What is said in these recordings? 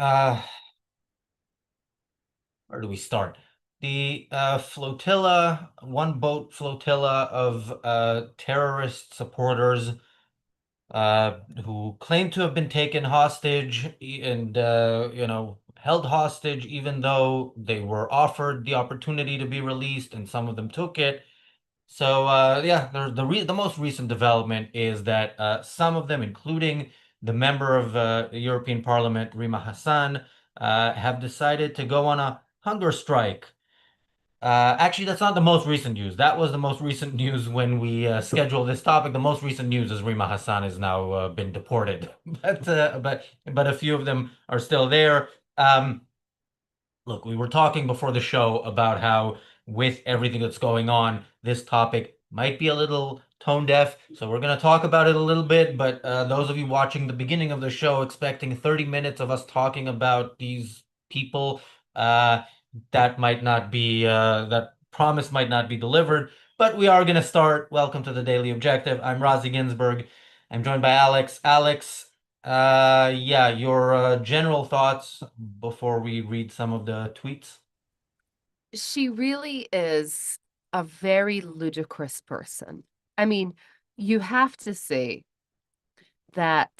Uh, where do we start? The flotilla, one boat flotilla of terrorist supporters who claim to have been taken hostage and held hostage, even though they were offered the opportunity to be released, and some of them took it. So yeah, the most recent development is that some of them, including the member of the European Parliament, Rima Hassan, have decided to go on a hunger strike. Actually, that's not the most recent news. That was the most recent news when we scheduled this topic. The most recent news is Rima Hassan has now been deported, but a few of them are still there. Um, Look, we were talking before the show about how, with everything that's going on, this topic might be a little tone deaf. So we're going to talk about it a little bit. But those of you watching the beginning of the show expecting 30 minutes of us talking about these people, uh, that promise might not be delivered. But we are going to start. Welcome to the Daily Objective. I'm Razi Ginsburg. I'm joined by Alex. Alex, yeah, your general thoughts before we read some of the tweets. She really is a very ludicrous person. I mean, you have to say that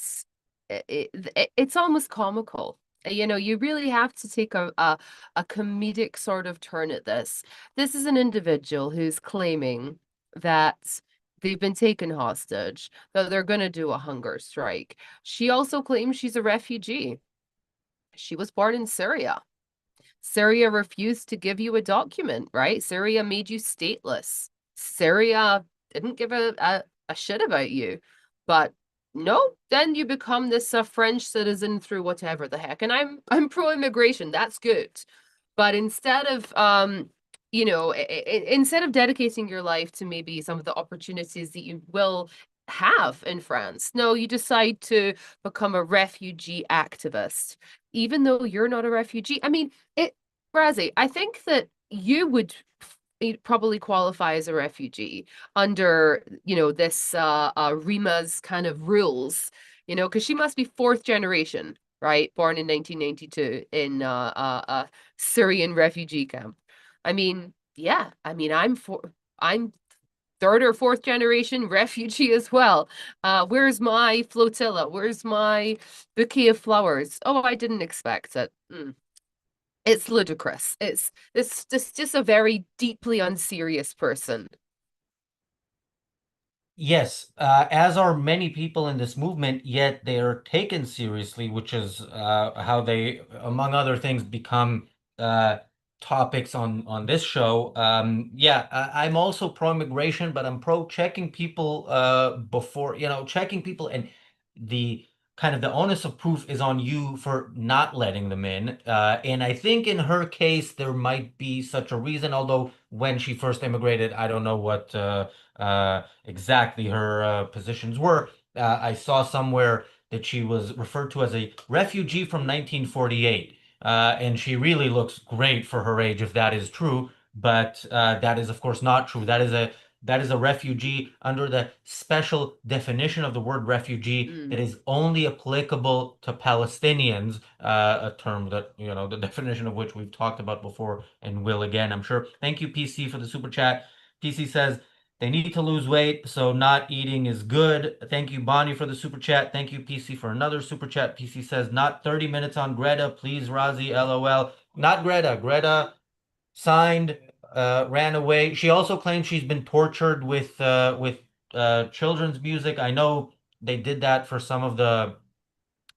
it's almost comical. You really have to take a comedic sort of turn at this. This is an individual who's claiming that they've been taken hostage, that they're going to do a hunger strike. She also claims she's a refugee. She was born in Syria. Syria refused to give you a document, right? Syria made you stateless. Syria didn't give a shit about you. But no, then you become this French citizen through whatever the heck. And I'm pro-immigration. That's good. But instead of instead of dedicating your life to maybe some of the opportunities that you will have in France, no, you decide to become a refugee activist, even though you're not a refugee. I mean, Razzie, I think that you would probably qualify as a refugee under, this Rima's kind of rules, because she must be fourth generation, right? Born in 1992 in a Syrian refugee camp. I mean, yeah, I mean, I'm third or fourth generation refugee as well. Where's my flotilla? Where's my bouquet of flowers? Oh, I didn't expect it. It's ludicrous. It's just a very deeply unserious person. Yes, as are many people in this movement, yet they are taken seriously, which is how they, among other things, become uh, topics on this show. Yeah, I'm also pro-immigration, but I'm pro checking people before, checking people, and the kind of the onus of proof is on you for not letting them in. And I think in her case there might be such a reason, although when she first immigrated, I don't know what. Exactly her positions were. I saw somewhere that she was referred to as a refugee from 1948. And she really looks great for her age, if that is true. But that is, of course, not true. That is a refugee under the special definition of the word refugee that Mm. is only applicable to Palestinians, a term that, the definition of which we've talked about before and will again, I'm sure. Thank you, PC, for the super chat. PC says, they need to lose weight, so not eating is good. Thank you, Bonnie, for the super chat. Thank you, PC, for another super chat. PC says, not 30 minutes on Greta, please, Razi, LOL. Not Greta. Greta signed, ran away. She also claims she's been tortured with children's music. I know they did that for some of the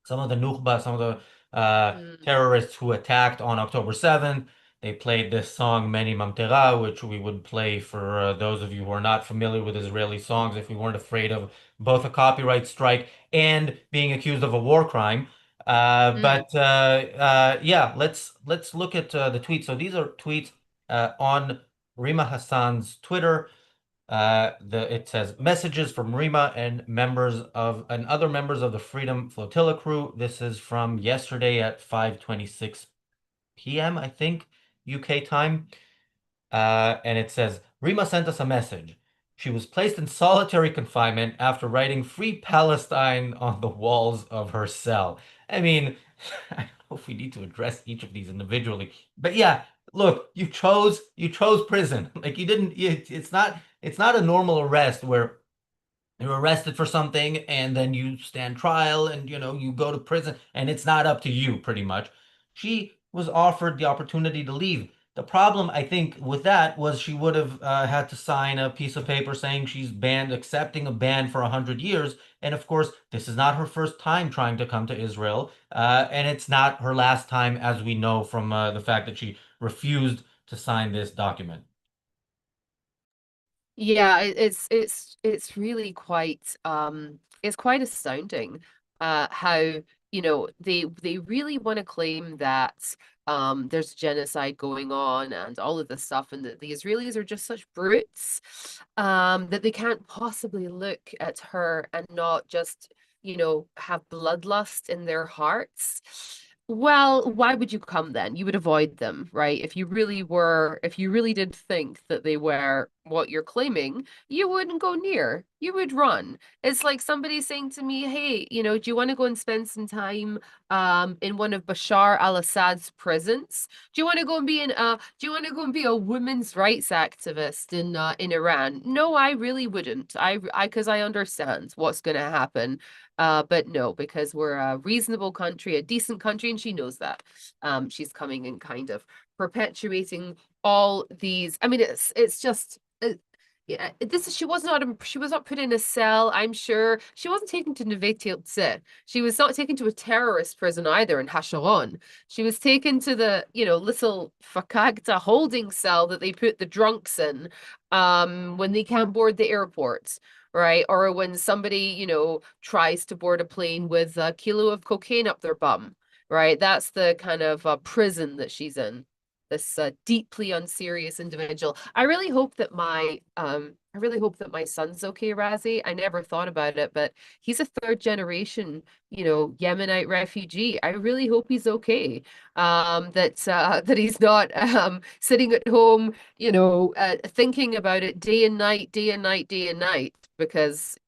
Nukhba, some of the Mm. terrorists who attacked on October 7th. They played this song, Meni Mamtera, which we would play for those of you who are not familiar with Israeli songs if we weren't afraid of both a copyright strike and being accused of a war crime. Mm. Yeah, let's look at the tweets. So these are tweets on Rima Hassan's Twitter. It says messages from Rima and other members of the Freedom Flotilla crew. This is from yesterday at 5:26 p.m., I think, UK time. And it says Rima sent us a message. She was placed in solitary confinement after writing "Free Palestine" on the walls of her cell. I mean, know if we need to address each of these individually. But yeah, look, you chose prison. Like you didn't. It's not a normal arrest where you're arrested for something and then you stand trial and you go to prison and it's not up to you pretty much. She was offered the opportunity to leave. The problem, I think, with that was she would have had to sign a piece of paper saying she's banned, accepting a ban for 100 years. And of course, this is not her first time trying to come to Israel, and it's not her last time, as we know from the fact that she refused to sign this document. Yeah, it's really quite it's quite astounding how they really want to claim that there's genocide going on and all of this stuff, and that the Israelis are just such brutes that they can't possibly look at her and not just have bloodlust in their hearts. Well, why would you come then? You would avoid them, right? If you really did think that they were what you're claiming, you wouldn't go near. You would run. It's like somebody saying to me, "Hey, do you want to go and spend some time in one of Bashar al-Assad's prisons? Do you want to go and be a women's rights activist in Iran?" No, I really wouldn't. Because I understand what's going to happen. But no, because we're a reasonable country, a decent country, and she knows that. She's coming and kind of perpetuating all these. I mean, it's just yeah. She was not put in a cell. I'm sure she wasn't taken to Neve Tze. She was not taken to a terrorist prison either in Hasharon. She was taken to the little fakagta holding cell that they put the drunks in when they can't board the airports, right? Or when somebody, tries to board a plane with a kilo of cocaine up their bum, right? That's the kind of prison that she's in. This deeply unserious individual. I really hope that my son's okay, Razi. I never thought about it, but he's a third generation, Yemenite refugee. I really hope he's okay. That he's not sitting at home, thinking about it day and night, day and night, day and night, because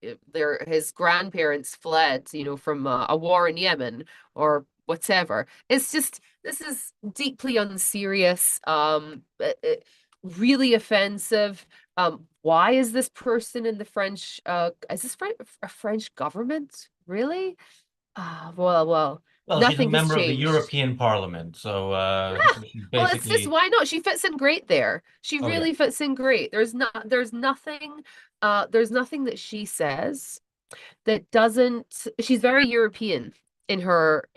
his grandparents fled, from a war in Yemen or whatever. It's just this is deeply unserious, really offensive. Why is this person in the French? Is this a French government? Really? Well, Well, she's a nothing has member of the changed. European Parliament, so Yeah. she's Well, it's just basically. why not? She fits in great there. She Oh yeah. really fits in great. There's nothing that she says that doesn't she's very European in her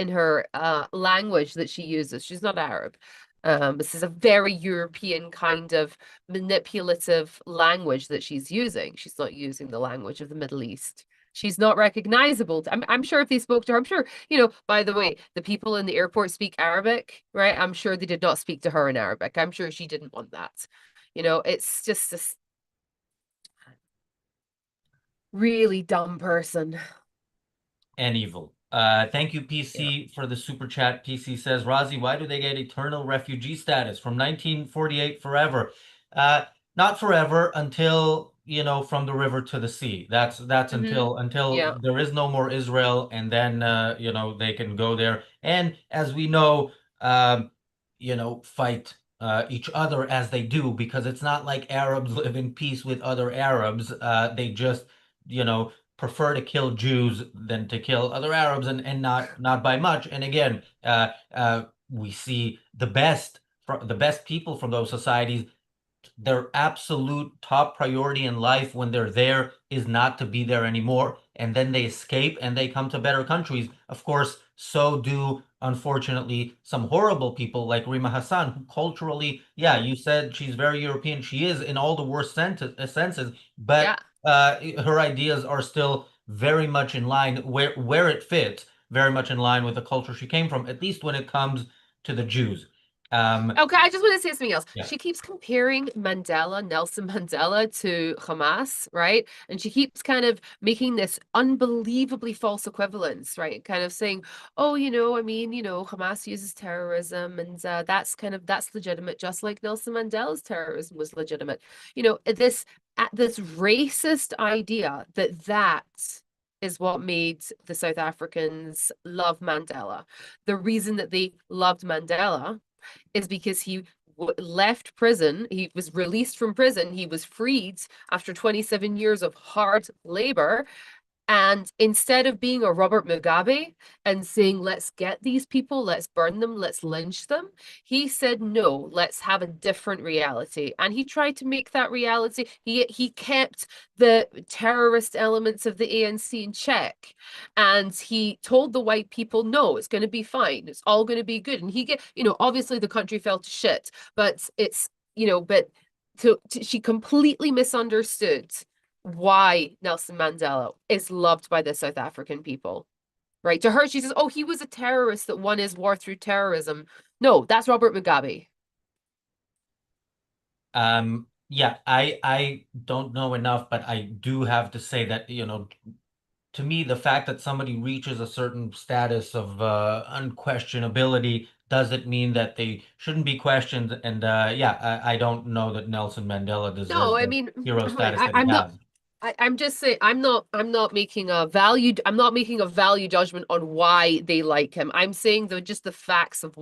language that she uses. She's not Arab. This is a very European kind of manipulative language that she's using. She's not using the language of the Middle East. She's not recognizable. I'm sure if they spoke to her, I'm sure, by the way, the people in the airport speak Arabic, right? I'm sure they did not speak to her in Arabic. I'm sure she didn't want that. It's just this really dumb person. And evil. Thank you, Yeah. PC, for the super chat. PC says, Razi, why do they get eternal refugee status from 1948 forever? Uh, Not forever until, from the river to the sea. That's Hmm. until Yeah. there is no more Israel, and then they can go there. And as we know, fight each other as they do, because it's not like Arabs live in peace with other Arabs. They just, you know, prefer to kill Jews than to kill other Arabs, and not by much. And again, we see the best people from those societies, their absolute top priority in life when they're there is not to be there anymore. And then they escape and they come to better countries. Of course, so do, unfortunately, some horrible people like Rima Hassan, who culturally, yeah, you said she's very European. She is in all the worst senses, but Yeah. her ideas are still very much in line where it fits, very much in line with the culture she came from, at least when it comes to the Jews. Um, Okay, I just want to say something else. yeah. She keeps comparing Nelson Mandela to Hamas, right? And she keeps kind of making this unbelievably false equivalence, right? Kind of saying, "Oh, I mean, Hamas uses terrorism, and that's legitimate, just like Nelson Mandela's terrorism was legitimate." This racist idea that is what made the South Africans love Mandela. The reason that they loved Mandela is because he left prison. He was released from prison. He was freed after 27 years of hard labor. And instead of being a Robert Mugabe and saying, let's get these people, let's burn them, let's lynch them, he said, no, let's have a different reality. And he tried to make that reality. He kept the terrorist elements of the ANC in check. And he told the white people, no, it's going to be fine. It's all going to be good. And obviously the country fell to shit, but she completely misunderstood why Nelson Mandela is loved by the South African people. Right? To her, she says, oh, he was a terrorist that won his war through terrorism. No, that's Robert Mugabe. Yeah, I don't know enough, but I do have to say that, to me, the fact that somebody reaches a certain status of unquestionability doesn't mean that they shouldn't be questioned. And yeah, I don't know that Nelson Mandela No, deserves I the mean, hero status that he I'm not has. I'm just saying I'm not making a value judgment on why they like him. I'm saying though just the facts of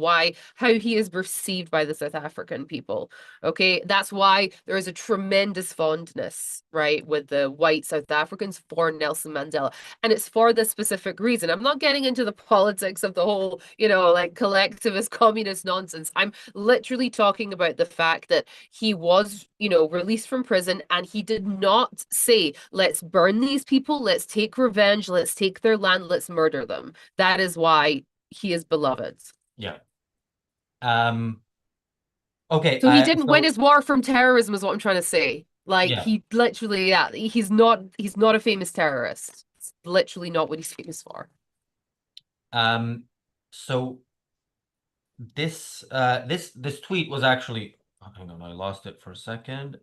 how he is perceived by the South African people. Okay, that's why there is a tremendous fondness, right, with the white South Africans for Nelson Mandela. And it's for this specific reason. I'm not getting into the politics of the whole, like collectivist communist nonsense. I'm literally talking about the fact that he was, released from prison and he did not say, let's burn these people, let's take revenge, let's take their land, let's murder them. That is why he is beloved. Yeah. Um, okay, So he didn't win so his war from terrorism, is what I'm trying to say. Like yeah. he literally, yeah, he's not a famous terrorist. It's literally not what he's famous for. Um, so this tweet was actually, oh, hang on, I lost it for a second.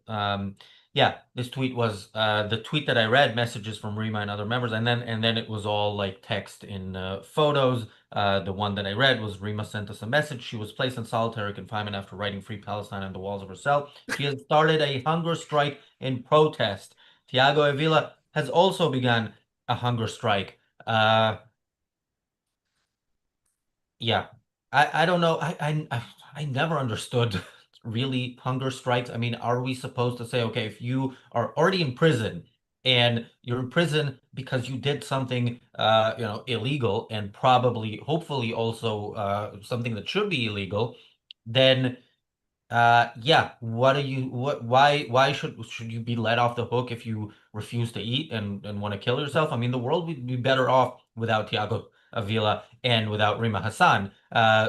Yeah, this tweet was the tweet that I read, messages from Rima and other members, and then it was all like text in photos. The one that I read was Rima sent us a message. She was placed in solitary confinement after writing Free Palestine on the walls of her cell. She has started a hunger strike in protest. Tiago Avila has also begun a hunger strike. Yeah, I don't know. I never understood really hunger strikes. I mean, are we supposed to say, okay, if you are already in prison and you're in prison because you did something illegal and probably hopefully also something that should be illegal, then yeah, why should you be let off the hook if you refuse to eat and want to kill yourself? I mean, the world would be better off without Tiago Avila and without Rima Hassan.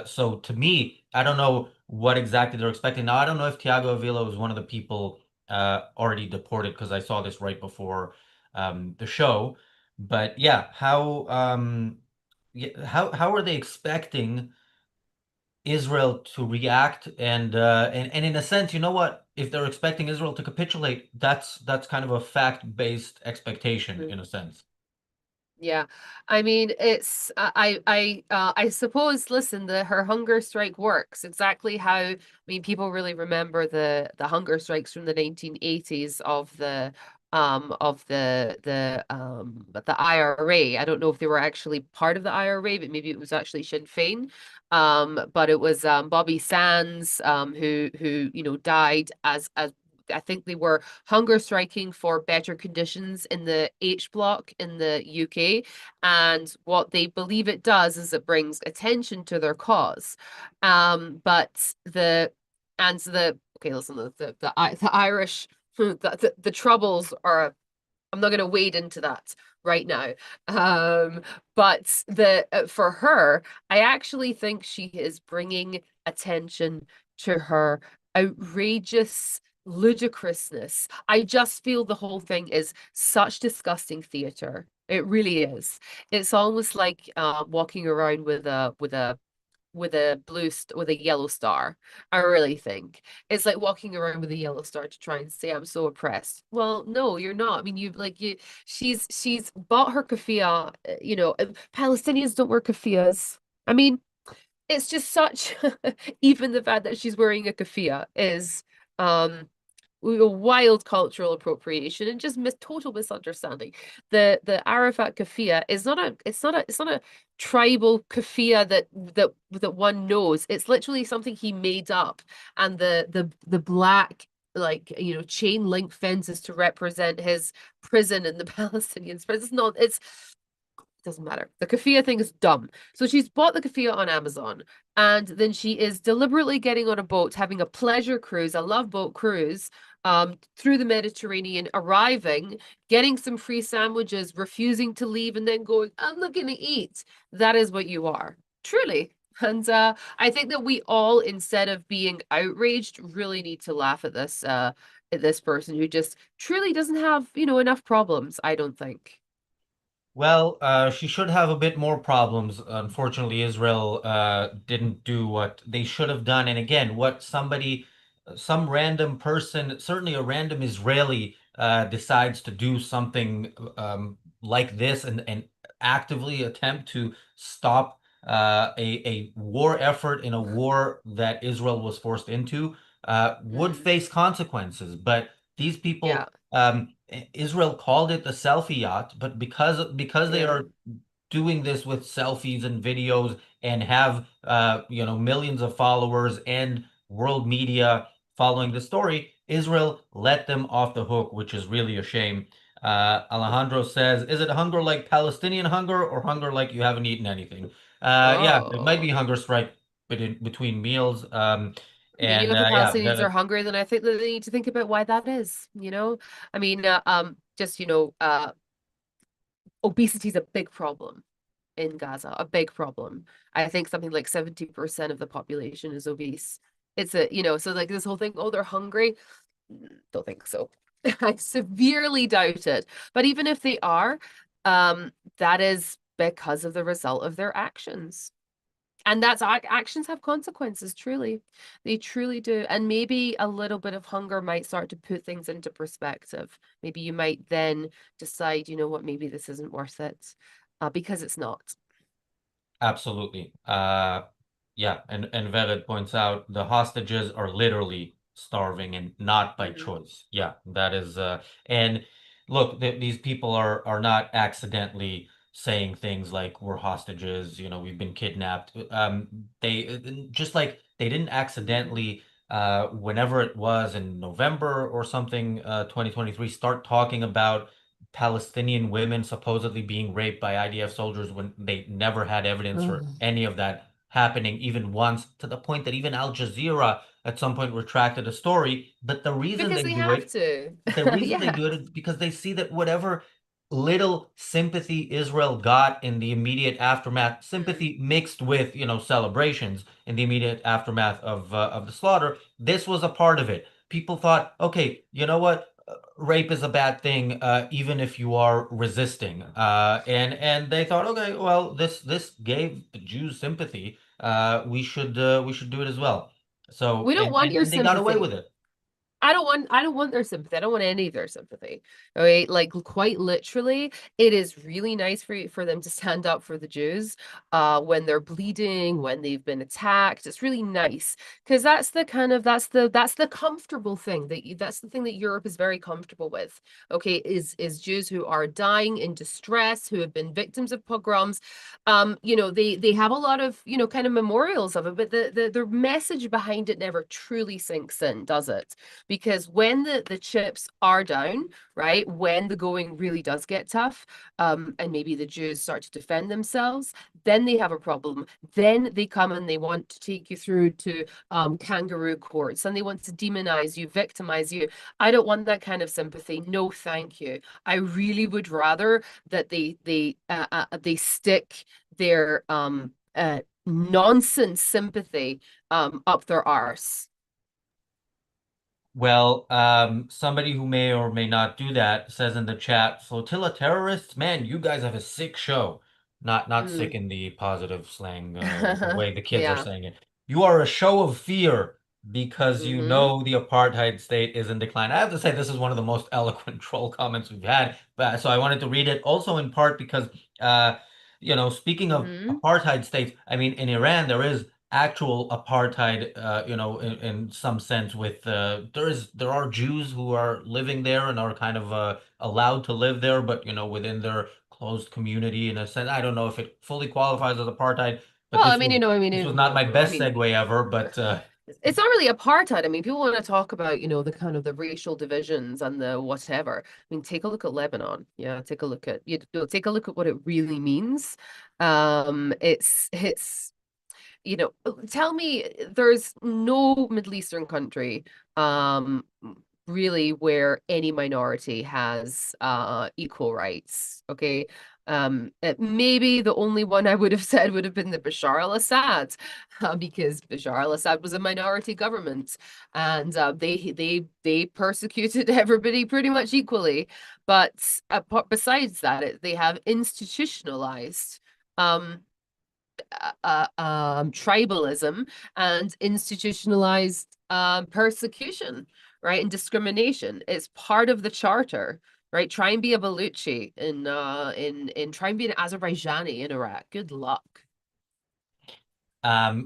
So to me, I don't know what exactly they're expecting. Now, I don't know if Tiago Avila was one of the people already deported because I saw this right before the show. But yeah, how are they expecting Israel to react and in a sense, you know what? If they're expecting Israel to capitulate, that's kind of a fact-based expectation Mm. in a sense. Yeah, I mean, I suppose. Listen, the her hunger strike works exactly how. I mean, people really remember the hunger strikes from the 1980s of the IRA. I don't know if they were actually part of the IRA, but maybe it was actually Sinn Féin. But it was Bobby Sands who died as I think they were hunger striking for better conditions in the H block in the UK. And what they believe it does is it brings attention to their cause. But okay, listen, the Irish, the troubles are. I'm not going to wade into that right now. But for her, I actually think she is bringing attention to her outrageous ludicrousness. I just feel the whole thing is such disgusting theater. It really is. It's almost like walking around with a yellow star. I really think it's like walking around with a yellow star to try and say I'm so oppressed. Well, no, you're not. I mean, she's bought her keffiyeh. Palestinians don't wear keffiyehs. I mean, it's just such. Even the fact that she's wearing a keffiyeh is um wild cultural appropriation and just total misunderstanding. The Arafat kafia is not a it's not a tribal kafia that one knows. It's literally something he made up, and the black, like, chain link fences to represent his prison in the Palestinians. But it's not. It's doesn't matter. The kafia thing is dumb. So she's bought the kafia on Amazon, and then she is deliberately getting on a boat, having a pleasure cruise, a love boat cruise, through the Mediterranean, arriving, getting some free sandwiches, refusing to leave, and then going, "I'm not going to eat." That is what you are, truly. And I think that we all, instead of being outraged, really need to laugh at this person who just truly doesn't have, enough problems, I don't think. Well, she should have a bit more problems. Unfortunately, Israel didn't do what they should have done. And again, what some random person, certainly a random Israeli, decides to do something like this and actively attempt to stop a war effort in a war that Israel was forced into, would Mm, face consequences. But these people. yeah, Israel called it the selfie yacht, but because they yeah. are doing this with selfies and videos and have millions of followers and world media following the story, Israel let them off the hook, which is really a shame. Alejandro says, "Is it hunger like Palestinian hunger or hunger like you haven't eaten anything?" Yeah, it might be Oh. hunger strike between meals. I mean, And if the yeah, Palestinians are hungry, then I think that they need to think about why that is. I mean, just, obesity is a big problem in Gaza, a big problem. I think something like 70% of the population is obese. So like this whole thing, oh, they're hungry. Don't think so. I severely doubt it. But even if they are, that is because of the result of their actions. And that's actions have consequences, truly. They truly do. And maybe a little bit of hunger might start to put things into perspective. Maybe you might then decide, you know what, maybe this isn't worth it, because it's not. absolutely. Yeah, and Veled points out the hostages are literally starving and not by Mhm. choice. Yeah, that is and look, these people are not accidentally saying things like we're hostages, we've been kidnapped. They just like they didn't Mhm. accidentally whenever it was in November or something 2023 start talking about Palestinian women supposedly being raped by IDF soldiers when they never had evidence for Ugh. any of that happening even once, to the point that even Al Jazeera at some point retracted a story. But Because they have to. the reason they Yeah. do it is because they see that whatever little sympathy Israel got in the immediate aftermath, Mm. sympathy mixed with, celebrations in the immediate aftermath of the slaughter, this was a part of it. People thought, okay, you know what? Rape is a bad thing, even if you are resisting. And they thought, okay, well, this gave the Jews sympathy. We should do it as well. So We don't want your and they got away with sympathy. it. I don't want their sympathy. I don't want any of their sympathy. All right. Like, quite literally, it is really nice for them to stand up for the Jews when they're bleeding, when they've been attacked. It's really nice because that's the comfortable thing that's the thing that Europe is very comfortable with. Okay, is Jews who are dying in distress, who have been victims of pogroms. They have a lot of, kind of memorials of it, but the message behind it never truly sinks in, does it? Because when the chips are down, right, when the going really does get tough, and maybe the Jews start to defend themselves, then they have a problem. Then they come and they want to take you through to kangaroo courts, and they want to demonize you, victimize you. I don't want that kind of sympathy. No, thank you. I really would rather that they stick their nonsense sympathy up their arse. Well, somebody who may or may not do that says in the chat, Flotilla terrorists, man, you guys have a sick show. Not sick Mm. in the positive slang, the way the kids are Yeah. saying it. You are a show of fear because you Hmm. know the apartheid state is in decline. I have to say this is one of the most eloquent troll comments we've had, but so I wanted to read it also in part because speaking of Hmm. apartheid states, I mean, in Iran there is actual apartheid, in some sense with there are Jews who are living there and are kind of allowed to live there, but within their closed community in a sense. I don't know if it fully qualifies as apartheid, but Well, I mean, this was not my I best mean, segue ever, but it's not really apartheid. I mean, people want to talk about, the kind of the racial divisions and the whatever. I mean, take a look at Lebanon. Yeah, take a look at take a look at what it really means. It's tell me there's no Middle Eastern country um really where any minority has equal rights. Okay. Maybe the only one I would have said would have been the Bashar al-Assad, because Bashar al-Assad was a minority government, and they persecuted everybody pretty much equally. But besides that, they have institutionalized um tribalism and institutionalized persecution, right? And discrimination. It's part of the charter, right? Try and be a Baluchi in try and be an Azerbaijani in Iraq. Good luck.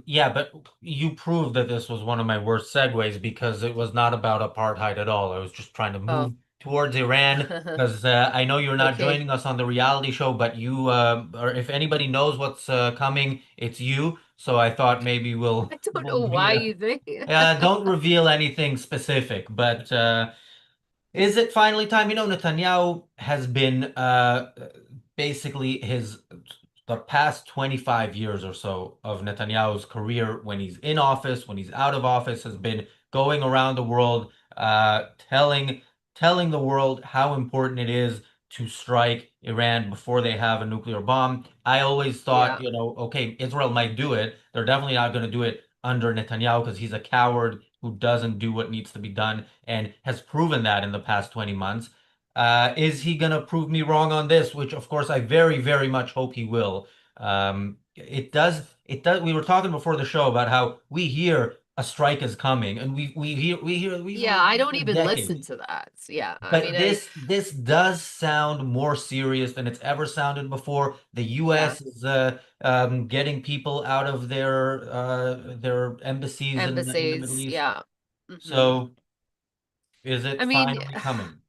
yeah, but you proved that this was one of my worst segues because it was not about apartheid at all. I was just trying to Oh, move towards Iran because I know you're not okay. joining us on the reality show, but or if anybody knows what's coming, it's you. So I thought maybe I don't we'll know be why you think. don't reveal anything specific, but is it finally time? Netanyahu has been basically his the past 25 years or so of Netanyahu's career when he's in office, when he's out of office, has been going around the world telling the world how important it is to strike Iran before they have a nuclear bomb. I always thought, Yeah, okay, Israel might do it. They're definitely not going to do it under Netanyahu because he's a coward who doesn't do what needs to be done and has proven that in the past 20 months. Is he going to prove me wrong on this? Which, of course, I very, very much hope he will. It does. We were talking before the show about how we hear a strike is coming, and we've yeah, heard I this don't for even listen decades. to that. Yeah, I But mean, I this does sound more serious than it's ever sounded before. The yeah, U.S. is getting people out of their embassies in the Middle embassies, East. yeah. So is I it mean, finally coming?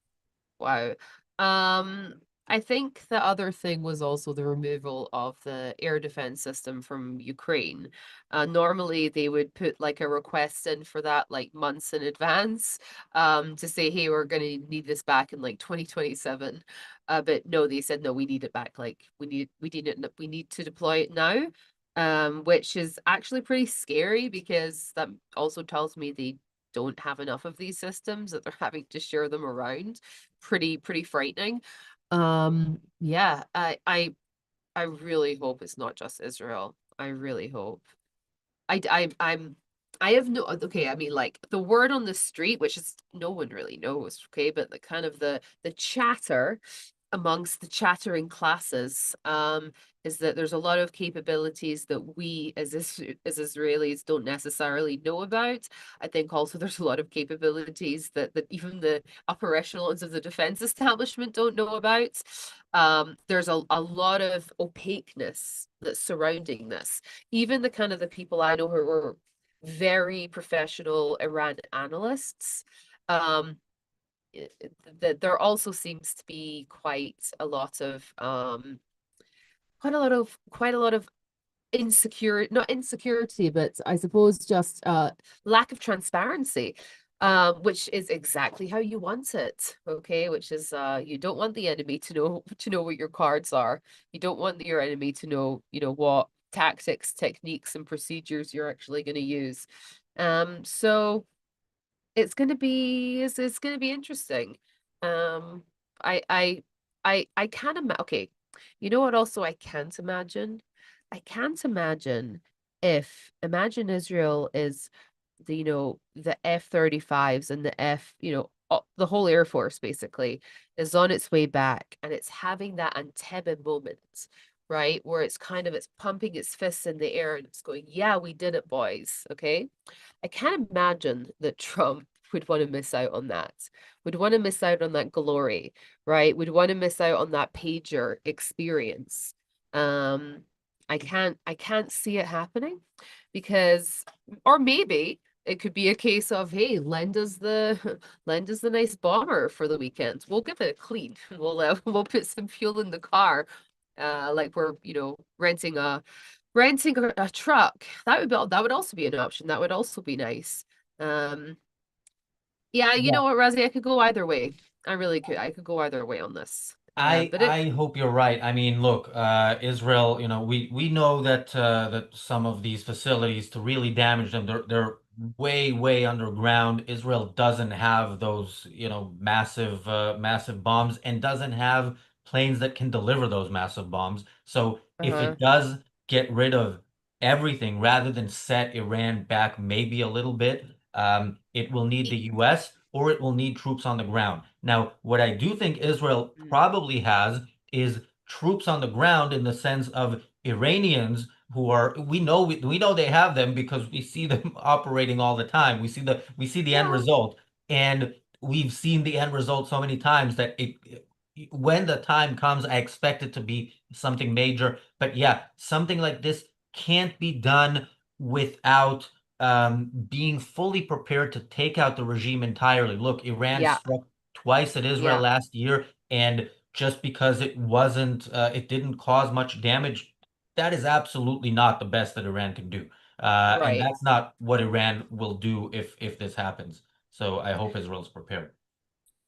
wow. Um, I think the other thing was also the removal of the air defense system from Ukraine. Normally they would put like a request in for that like months in advance, to say, hey, we're gonna need this back in like 2027. But no, they said no, we need it back. Like we need to deploy it now. Which is actually pretty scary because that also tells me they don't have enough of these systems that they're having to share them around. Pretty frightening. Yeah, I really hope it's not just Israel. I really hope. I'm I have no okay, I mean like the word on the street, which is no one really knows, okay, but the kind of the chatter amongst the chattering classes is that there's a lot of capabilities that we as Israelis don't necessarily know about. I think also there's a lot of capabilities that even the upper echelons of the defense establishment don't know about. There's a lot of opaqueness that's surrounding this. Even the kind of the people I know who are very professional Iran analysts, um, that there also seems to be quite a lot of insecure not insecurity, but I suppose just lack of transparency, which is exactly how you want it. Okay, which is you don't want the enemy to know what your cards are. You don't want your enemy to know, what tactics, techniques, and procedures you're actually going to use. So it's gonna be interesting. Um, I I I can't imagine. Okay, you know what? Also, I can't imagine. I can't imagine if imagine Israel is the F-35s and the the whole Air Force basically is on its way back and it's having that Entebbe moment, right? Where it's pumping its fists in the air and it's going, yeah, we did it, boys. Okay. I can't imagine that Trump would want to miss out on that, would want to miss out on that glory, right? Would want to miss out on that pager experience. Um, I can't see it happening. because, or maybe it could be a case of, hey, lend us the lend us the nice bomber for the weekend. We'll give it a clean. We'll put some fuel in the car, like we're, renting a truck. That would also be an option. That would also be nice. Um, yeah, you know what, Razzie, I could go either way. I really could. I could go either way on this. I But it, I hope you're right. I mean, look, Israel, we know that that some of these facilities to really damage them, they're way underground. Israel doesn't have those, massive bombs and doesn't have planes that can deliver those massive bombs. So if uh-huh. it does get rid of everything rather than set Iran back maybe a little bit, it will need the US or it will need troops on the ground. Now, what I do think Israel Mm. probably has is troops on the ground in the sense of Iranians who are we know they have them because we see them operating all the time. We see the end Yeah, result, and we've seen the end result so many times that when the time comes, I expect it to be something major. But yeah, something like this can't be done without being fully prepared to take out the regime entirely. Look, Iran yeah, struck twice at Israel yeah, last year, and just because it didn't cause much damage, that is absolutely not the best that Iran can do. And right. that's not what Iran will do if this happens. So I hope Israel's prepared.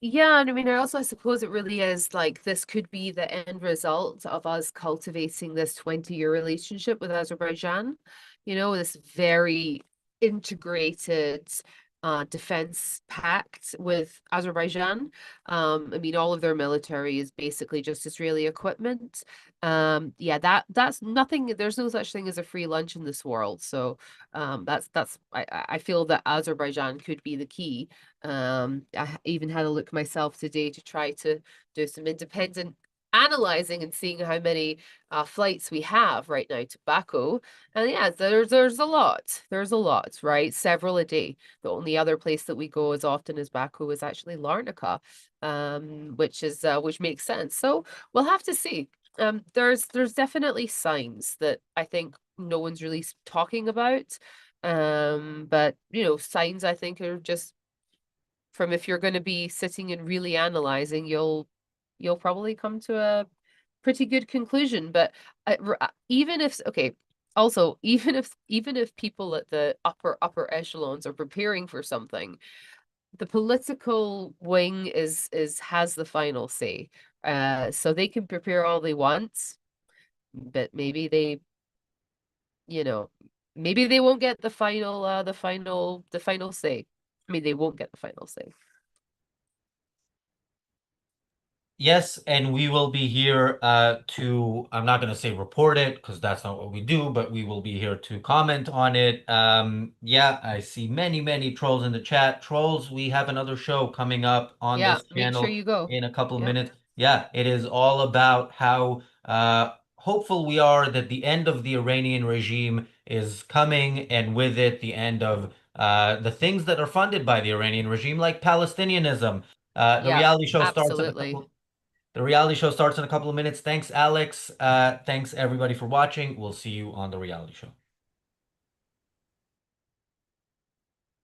Yeah, and I mean, I suppose it really is like this could be the end result of us cultivating this 20-year relationship with Azerbaijan. This very integrated defense pact with Azerbaijan. I mean, all of their military is basically just Israeli equipment. Yeah, that's nothing. There's no such thing as a free lunch in this world. So, I feel that Azerbaijan could be the key. I even had a look myself today to try to do some independent analyzing and seeing how many flights we have right now to Baku. And yeah, there's a lot. There's a lot, right? Several a day. The only other place that we go as often as Baku is actually Larnaca, which makes sense. So we'll have to see. There's definitely signs that I think no one's really talking about. But signs I think are just from if you're going to be sitting and really analyzing, you'll probably come to a pretty good conclusion. But even if okay, also even if people at the upper echelons are preparing for something, the political wing is has the final say. So they can prepare all they want, but you know, maybe they won't get the final say. I mean, they won't get the final say. Yes, and we will be here I'm not going to say report it because that's not what we do, but we will be here to comment on it. Yeah, I see many trolls in the chat. Trolls, we have another show coming up on Yeah, this make sure channel you go. in a couple of Yep. minutes. Yeah, it is all about how hopeful we are that the end of the Iranian regime is coming, and with it, the end of the things that are funded by the Iranian regime, like Palestinianism. The Yep. reality show starts in a Absolutely. couple. The reality show starts in a couple of minutes. Thanks, Alex. Thanks everybody for watching. We'll see you on the reality show.